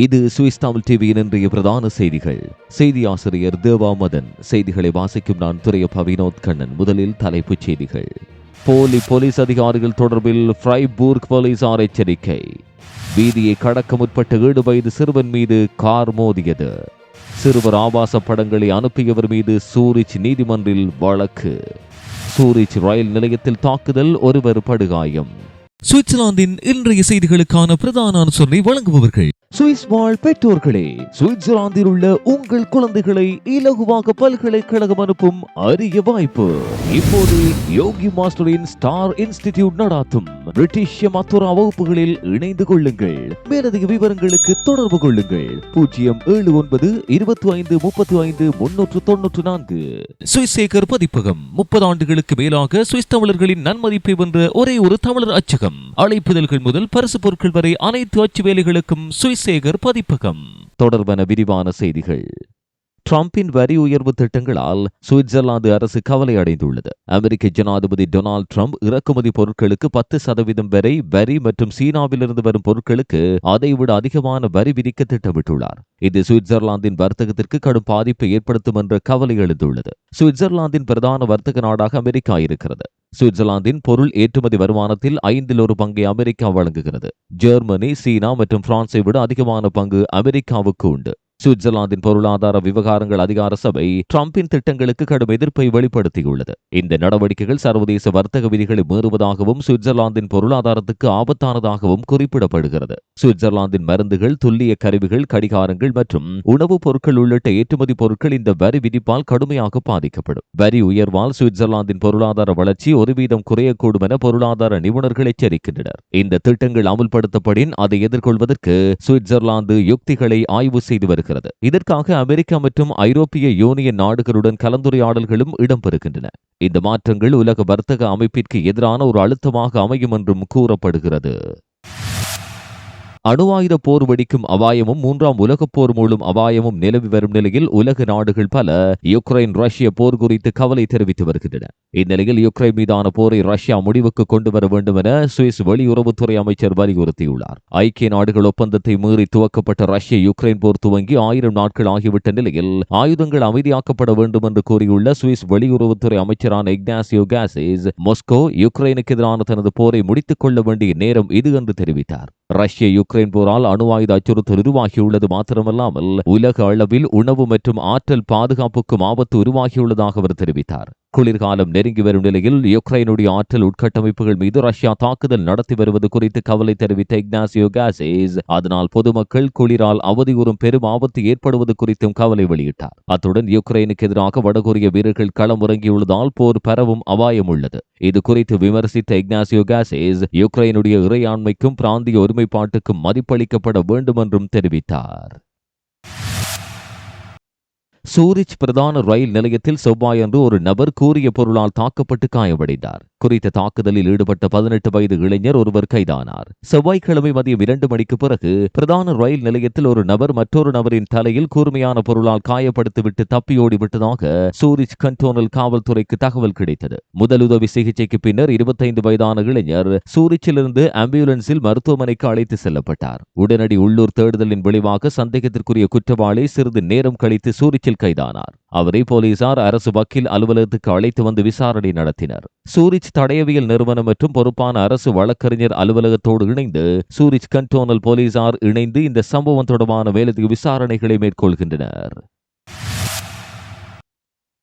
இது சுவிஸ் தமிழ் டிவியின் இன்றைய பிரதான செய்திகள். செய்தி ஆசிரியர் தேவா மதன். செய்திகளை வாசிக்கும் நான் துரையப்பா வினோத் கண்ணன். முதலில் தலைப்புச் செய்திகள். போலீஸ் அதிகாரிகள் தொடர்பில் ஃப்ரைபூர்க் போலீசார் எச்சரிக்கை. வீதியை கடக்க முற்பட்ட 7 வயது சிறுவன் மீது கார் மோதியது. சிறுவர் ஆபாச படங்களை அனுப்பியவர் மீது சூரிச் நீதிமன்றில் வழக்கு. சூரிச் ரயில் நிலையத்தில் தாக்குதல், ஒருவர் படுகாயம். சுவிட்சர்லாந்தின் இன்றைய செய்திகளுக்கான பிரதான அனுசரணை வழங்குபவர்கள் சுவிஸ் வாழ் பெற்றோர்களே, சுவிட்சர்லாந்தில் உள்ள உங்கள் குழந்தைகளை இலகுவாக பல்கலைக்கழகம் அனுப்பும் அரிய வாய்ப்பு. இப்போது யோகி மாஸ்டரின் ஸ்டார் இன்ஸ்டிடியூட் நடாத்தும் பிரிட்டிஷ் மத்துரா வகுப்புகளில் இணைந்து கொள்ளுங்கள். மேலதிக விவரங்களுக்கு தொடர்பு கொள்ளுங்கள் 0752535 சுவிஸ் சேகர் பதிப்பகம். 30 ஆண்டுகளுக்கு மேலாக சுவிஸ் தமிழர்களின் நன்மதிப்பை வென்ற ஒரே ஒரு தமிழர் அச்சகம். அழைப்புதல்கள் முதல் பரிசு பொருட்கள் வரை அனைத்து அச்சு வேலைகளுக்கும் சுவிஸ் சேகர் பதிப்பகம். தொடர்பான விரிவான செய்திகள். ட்ரம்பின் வரி உயர்வு திட்டங்களால் சுவிட்சர்லாந்து அரசு கவலை அடைந்துள்ளது. அமெரிக்க ஜனாதிபதி டொனால்ட் ட்ரம்ப் இறக்குமதி பொருட்களுக்கு 10% வரை வரி மற்றும் சீனாவிலிருந்து வரும் பொருட்களுக்கு அதைவிட அதிகமான வரி விதிக்க திட்டமிட்டுள்ளார். இது சுவிட்சர்லாந்தின் வர்த்தகத்திற்கு கடும் பாதிப்பை ஏற்படுத்தும் என்ற கவலை எழுந்துள்ளது. சுவிட்சர்லாந்தின் பிரதான வர்த்தக நாடாக அமெரிக்கா இருக்கிறது. சுவிட்சர்லாந்தின் பொருள் ஏற்றுமதி வருமானத்தில் 1/5 பங்கை அமெரிக்கா வழங்குகிறது. ஜெர்மனி, சீனா மற்றும் பிரான்சை விட அதிகமான பங்கு அமெரிக்காவுக்கு உண்டு. சுவிட்சர்லாந்தின் பொருளாதார விவகாரங்கள் அதிகார சபை ட்ரம்பின் திட்டங்களுக்கு கடும் எதிர்ப்பை வெளிப்படுத்தியுள்ளது. இந்த நடவடிக்கைகள் சர்வதேச வர்த்தக விதிகளை மீறுவதாகவும் சுவிட்சர்லாந்தின் பொருளாதாரத்துக்கு ஆபத்தானதாகவும் குறிப்பிடப்படுகிறது. சுவிட்சர்லாந்தின் மருந்துகள், துல்லிய கருவிகள், கடிகாரங்கள் மற்றும் உணவுப் பொருட்கள் உள்ளிட்ட ஏற்றுமதி பொருட்கள் இந்த வரி விதிப்பால் கடுமையாக பாதிக்கப்படும். வரி உயர்வால் சுவிட்சர்லாந்தின் பொருளாதார வளர்ச்சி 1% குறையக்கூடும் என பொருளாதார நிபுணர்கள் எச்சரிக்கின்றனர். இந்த திட்டங்கள் அமுல்படுத்தப்படின் அதை எதிர்கொள்வதற்கு சுவிட்சர்லாந்து யுக்திகளை ஆய்வு செய்து வருகிறது. இதற்காக அமெரிக்கா மற்றும் ஐரோப்பிய யூனியன் நாடுகளுடன் கலந்துரையாடல்களும் இடம்பெறுகின்றன. இந்த மாற்றங்கள் உலக வர்த்தக அமைப்பிற்கு எதிரான ஒரு அழுத்தமாக அமையும் என்றும் கூறப்படுகிறது. அணு ஆயுத போர் வெடிக்கும் அபாயமும் 3ஆம் உலகப் போர் மூலம் அபாயமும் நிலவி வரும் நிலையில் உலக நாடுகள் பல யுக்ரைன் ரஷ்ய போர் குறித்து கவலை தெரிவித்து வருகின்றன. இந்நிலையில் யுக்ரைன் மீதான போரை ரஷ்யா முடிவுக்கு கொண்டு வர வேண்டும் என சுவிஸ் வெளியுறவுத்துறை அமைச்சர் வலியுறுத்தியுள்ளார். ஐக்கிய நாடுகள் ஒப்பந்தத்தை மீறி துவக்கப்பட்ட ரஷ்ய யுக்ரைன் போர் துவங்கி 1000 நாட்கள் ஆகிவிட்ட நிலையில் ஆயுதங்கள் அமைதியாக்கப்பட வேண்டும் என்று கூறியுள்ள சுவிஸ் வெளியுறவுத்துறை அமைச்சரான இக்னாசியோ காசிஸ், மாஸ்கோ யுக்ரைனுக்கு எதிரான தனது போரை முடித்துக் கொள்ள வேண்டிய நேரம் இது என்று தெரிவித்தார். ரஷ்ய யுக்ரைன் போரால் அணு ஆயுத அச்சுறுத்தல் உருவாகியுள்ளது மாத்திரமல்லாமல் உலக அளவில் உணவு மற்றும் ஆற்றல் பாதுகாப்புக்கும் ஆபத்து உருவாகியுள்ளதாக அவர் தெரிவித்தார். குளிர்காலம் நெருங்கி வரும் நிலையில் யுக்ரைனுடைய ஆற்றல் உட்கட்டமைப்புகள் மீது ரஷ்யா தாக்குதல் நடத்தி வருவது குறித்து கவலை தெரிவித்த இக்னாசியோ காசிஸ், அதனால் பொதுமக்கள் குளிரால் அவதியுறும் பெரும் ஆபத்து ஏற்படுவது குறித்தும் கவலை வெளியிட்டார். அத்துடன் யுக்ரைனுக்கு எதிராக வடகொரிய வீரர்கள் களம் இறங்கியுள்ளதால் போர் பரவும் அபாயம் உள்ளது. இது குறித்து விமர்சித்த இக்னாசியோ காசிஸ், யுக்ரைனுடைய இறையாண்மைக்கும் பிராந்திய ஒருமைப்பாட்டுக்கும் மதிப்பளிக்கப்பட வேண்டும் என்றும் தெரிவித்தார். சூரிச் பிரதான ரயில் நிலையத்தில் செவ்வாயன்று ஒரு நபர் கூறிய பொருளால் தாக்கப்பட்டு காயமடைந்தார். குறித்த தாக்குதலில் ஈடுபட்ட 18 வயது இளைஞர் ஒருவர் கைதானார். செவ்வாய்க்கிழமை மதியம் 2 மணிக்கு பிறகு பிரதான ரயில் நிலையத்தில் ஒரு நபர் மற்றொரு நபரின் தலையில் கூர்மையான பொருளால் காயப்படுத்திவிட்டு தப்பியோடி விட்டதாக சூரிச் கண்டோனல் காவல்துறைக்கு தகவல் கிடைத்தது. முதலுதவி சிகிச்சைக்கு பின்னர் 25 வயதான இளைஞர் சூரிச்சிலிருந்து ஆம்புலன்ஸில் மருத்துவமனைக்கு அழைத்து செல்லப்பட்டார். உடனடி உள்ளூர் தேடுதலின் விளைவாக சந்தேகத்திற்குரிய குற்றவாளி சிறிது நேரம் கழித்து சூரிச்சில் கைதானார். அவரை போலீசார் அரசு வக்கீல் அலுவலகத்துக்கு அழைத்து வந்து விசாரணை நடத்தினர். சூரிச் தடயவியல் நிறுவனம் மற்றும் பொறுப்பான அரசு வழக்கறிஞர் அலுவலகத்தோடு இணைந்து சூரிச் கண்டோனல் போலீசார் இணைந்து இந்த சம்பவம் தொடர்பான மேலதிக விசாரணைகளை மேற்கொள்கின்றனர்.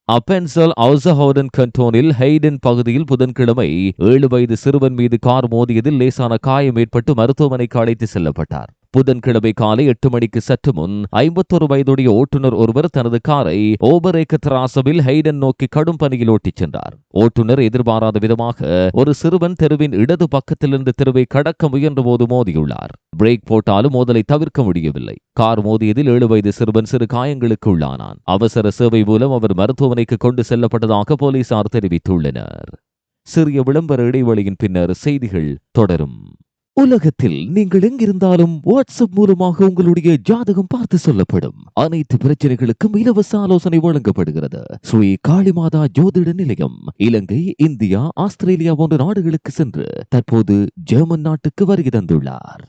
அப்பென்சல் அவுசஹவுடன் கண்டோனில் ஹெய்டன் பகுதியில் புதன்கிழமை 7 வயது சிறுவன் மீது கார் மோதியதில் லேசான காயம் ஏற்பட்டு மருத்துவமனைக்கு அழைத்து செல்லப்பட்டார். புதன்கிழமை காலை 8 மணிக்கு சற்று முன் 51 வயதுடைய ஓட்டுநர் ஒருவர் தனது காரை ஓபரேக்க தராசவில் ஹெய்டன் நோக்கி கடும் பணியில் ஓட்டிச் சென்றார். ஓட்டுநர் எதிர்பாராத விதமாக ஒரு சிறுவன் தெருவின் இடது பக்கத்திலிருந்து தெருவை கடக்க முயன்ற போது மோதியுள்ளார். பிரேக் போட்டாலும் மோதலை தவிர்க்க முடியவில்லை. கார் மோதியதில் 7 வயது சிறுவன் சிறு காயங்களுக்கு உள்ளானான். அவசர சேவை மூலம் அவர் மருத்துவமனைக்கு கொண்டு செல்லப்பட்டதாக போலீசார் தெரிவித்துள்ளனர். சிறிய விளம்பர இடைவெளியின் பின்னர் செய்திகள் தொடரும். உலகத்தில் நீங்கள் எங்கிருந்தாலும் வாட்ஸ்அப் மூலமாக உங்களுடைய ஜாதகம் பார்த்து சொல்லப்படும். அனைத்து பிரச்சனைகளுக்கும் இலவச ஆலோசனை வழங்கப்படுகிறது. ஸ்ரீ காளிமாதா ஜோதிட நிலையம் இலங்கை, இந்தியா, ஆஸ்திரேலியா போன்ற நாடுகளுக்கு சென்று தற்போது ஜெர்மன் நாட்டுக்கு வருகை தந்துள்ளார்.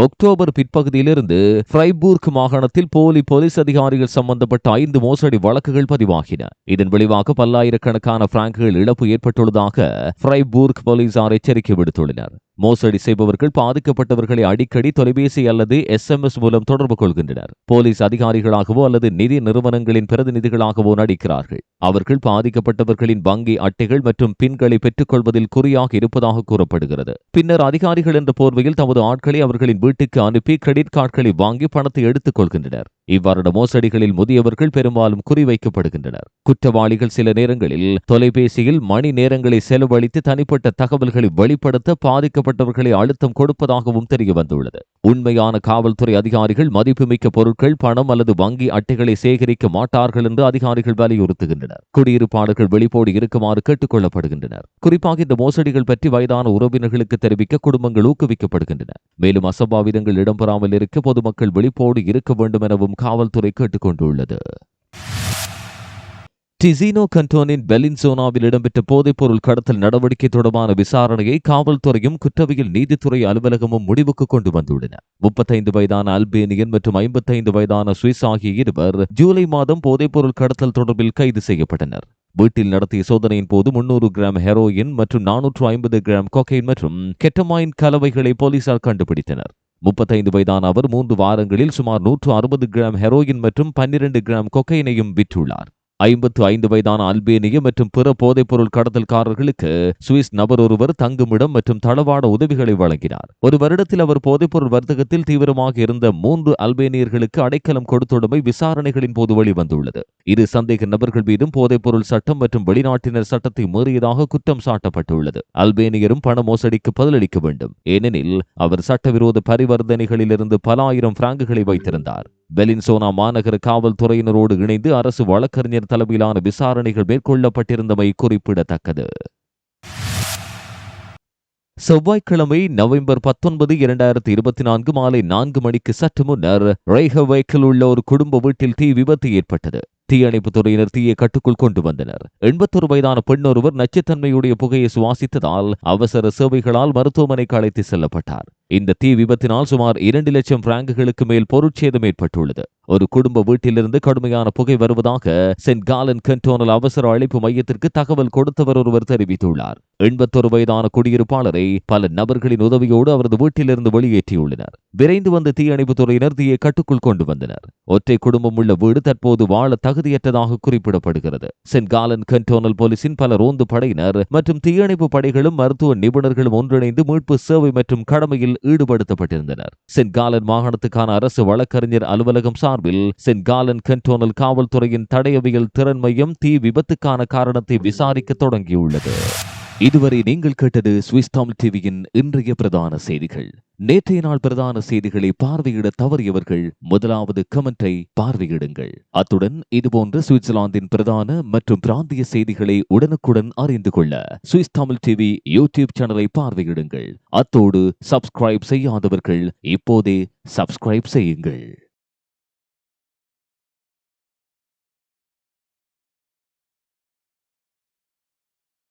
அக்டோபர் பிற்பகுதியிலிருந்து ஃப்ரைபூர்க் மாகாணத்தில் போலீஸ் அதிகாரிகள் சம்பந்தப்பட்ட 5 மோசடி வழக்குகள் பதிவாகின. இதன் விளைவாக பல்லாயிரக்கணக்கான பிராங்குகள் இழப்பு ஏற்பட்டுள்ளதாக ஃப்ரைபூர்க் போலீசார் எச்சரிக்கை விடுத்துள்ளனர். மோசடி செய்பவர்கள் பாதிக்கப்பட்டவர்களை அடிக்கடி தொலைபேசி அல்லது SMS மூலம் தொடர்பு கொள்கின்றனர். போலீஸ் அதிகாரிகளாகவோ அல்லது நிதி நிறுவனங்களின் பிரதிநிதிகளாகவோ நடிக்கிறார்கள். அவர்கள் பாதிக்கப்பட்டவர்களின் வங்கி அட்டைகள் மற்றும் பின்களை பெற்றுக் கொள்வதில் குறியாக இருப்பதாக கூறப்படுகிறது. பின்னர் அதிகாரிகள் என்ற போர்வையில் தமது ஆட்களை அவர்களின் வீட்டுக்கு அனுப்பி கிரெடிட் கார்டுகளை வாங்கி பணத்தை எடுத்துக் கொள்கின்றனர். இவ்வாறான மோசடிகளில் முதியவர்கள் பெரும்பாலும் குறிவைக்கப்படுகின்றனர். குற்றவாளிகள் சில நேரங்களில் தொலைபேசியில் மணி நேரங்களை செலவழித்து தனிப்பட்ட தகவல்களை வெளிப்படுத்த பாதிக்கப்பட்டவர்களை அழுத்தம் கொடுப்பதாகவும் தெரிய வந்துள்ளது. உண்மையான காவல்துறை அதிகாரிகள் மதிப்புமிக்க பொருட்கள், பணம் அல்லது வங்கி அட்டைகளை சேகரிக்க மாட்டார்கள் என்று அதிகாரிகள் வலியுறுத்துகின்றனர். குடியிருப்பாளர்கள் வெளிப்போடு இருக்குமாறு கேட்டுக் கொள்ளப்படுகின்றனர். குறிப்பாக இந்த மோசடிகள் பற்றி வயதான உறவினர்களுக்கு தெரிவிக்க குடும்பங்கள் ஊக்குவிக்கப்படுகின்றன. மேலும் அசம்பாவிதங்கள் இடம்பெறாமல் இருக்க பொதுமக்கள் வெளிப்போடு இருக்க வேண்டும் எனவும் காவல்துறை கேட்டுக் கொண்டுள்ளது. டிசினோ கண்டோனின் பெலின்சோனாவில் இடம்பெற்ற போதைப்பொருள் கடத்தல் நடவடிக்கை தொடர்பான விசாரணையை காவல்துறையும் குற்றவியல் நீதித்துறை அலுவலகமும் முடிவுக்கு கொண்டு வந்துள்ளன. 35 வயதான அல்பேனியன் மற்றும் 55 வயதான சுவிஸ் ஆகிய இருவர் ஜூலை மாதம் போதைப்பொருள் கடத்தல் தொடர்பில் கைது செய்யப்பட்டனர். வீட்டில் நடத்திய சோதனையின் போது 300 கிராம் ஹெரோயின் மற்றும் 450 கிராம் கொக்கைன் மற்றும் கெட்டமாயின் கலவைகளை போலீசார் கண்டுபிடித்தனர். 35 வயதான அவர் 3 வாரங்களில் சுமார் 160 கிராம் ஹெரோயின் மற்றும் 12 கிராம் கொக்கைனையும் விற்றுள்ளார். 55 வயதான அல்பேனிய மற்றும் பிற போதைப்பொருள் கடத்தல்காரர்களுக்கு சுவிஸ் நபர் ஒருவர் தங்குமிடம் மற்றும் தளவாட உதவிகளை வழங்கினார். ஒரு வருடத்தில் அவர் போதைப்பொருள் வர்த்தகத்தில் தீவிரமாக இருந்த 3 அல்பேனியர்களுக்கு அடைக்கலம் கொடுத்துள்ளமை விசாரணைகளின் போது வெளிவந்துள்ளது. இரு சந்தேக நபர்கள் மீதும் போதைப்பொருள் சட்டம் மற்றும் வெளிநாட்டினர் சட்டத்தை மீறியதாக குற்றம் சாட்டப்பட்டுள்ளது. அல்பேனியரும் பண மோசடிக்கு பதிலளிக்க வேண்டும், ஏனெனில் அவர் சட்டவிரோத பரிவர்த்தனைகளிலிருந்து பல ஆயிரம் பிராங்குகளை வைத்திருந்தார். பெலின்சோனா மாநகர காவல்துறையினரோடு இணைந்து அரசு வழக்கறிஞர் தலைமையிலான விசாரணைகள் மேற்கொள்ளப்பட்டிருந்தமை குறிப்பிடத்தக்கது. செவ்வாய்க்கிழமை நவம்பர் 19, 2024 மாலை 4 மணிக்கு சற்று முன்னர் ரெய்ஹவேக்கில் உள்ள ஒரு குடும்ப வீட்டில் தீ விபத்து ஏற்பட்டது. தீயணைப்பு துறையினர் தீயை கட்டுக்குள் கொண்டு வந்தனர். 81 வயதான பெண் ஒருவர் நச்சுத்தன்மையுடைய புகையை சுவாசித்ததால் அவசர சேவைகளால் மருத்துவமனைக்கு அழைத்து செல்லப்பட்டார். இந்த தீ விபத்தினால் சுமார் 2 லட்சம் பிராங்குகளுக்கு மேல் பொருட்சேதம் ஏற்பட்டுள்ளது. ஒரு குடும்ப வீட்டிலிருந்து கடுமையான புகை வருவதாக சென்ட் காலன் கண்டோனல் அவசர அழைப்பு மையத்திற்கு தகவல் கொடுத்தவர் ஒருவர் தெரிவித்துள்ளார். 81 வயதான குடியிருப்பாளரை பல நபர்களின் உதவியோடு அவரது வீட்டிலிருந்து வெளியேற்றியுள்ளனர். விரைந்து வந்த தீயணைப்பு துறையினர் தீயை கட்டுக்குள் கொண்டு வந்தனர். ஒற்றை குடும்பம் உள்ள வீடு தற்போது வாழ தகுதியற்றதாக குறிப்பிடப்படுகிறது. சென்ட் காலன் கண்டோனல் போலீசின் பல ரோந்து படையினர் மற்றும் தீயணைப்பு படைகளும் மருத்துவ நிபுணர்களும் ஒன்றிணைந்து மீட்பு சேவை மற்றும் கடமையில் ஈடுபடுத்தப்பட்டிருந்தனர். சென்ட் காலன் மாகாணத்துக்கான அரசு வழக்கறிஞர் அலுவலகம் சார்பில் சென்ட் காலன் கண்டோனல் காவல்துறையின் தடயவியல் திறன் மையம் தீ விபத்துக்கான காரணத்தை விசாரிக்க தொடங்கியுள்ளது. இதுவரை நீங்கள் கேட்டது சுவிஸ் தமிழ் டிவியின் இன்றைய பிரதான செய்திகள். நேற்றைய நாள் பிரதான செய்திகளை பார்வையிட தவறியவர்கள் முதலாவது கமெண்டை பார்வையிடுங்கள். அத்துடன் இதுபோன்ற சுவிட்சர்லாந்தின் பிரதான மற்றும் பிராந்திய செய்திகளை உடனுக்குடன் அறிந்து கொள்ள சுவிஸ் தமிழ் டிவி யூடியூப் சேனலை பார்வையிடுங்கள். அத்தோடு சப்ஸ்கிரைப் செய்யாதவர்கள் இப்போதே சப்ஸ்கிரைப் செய்யுங்கள்.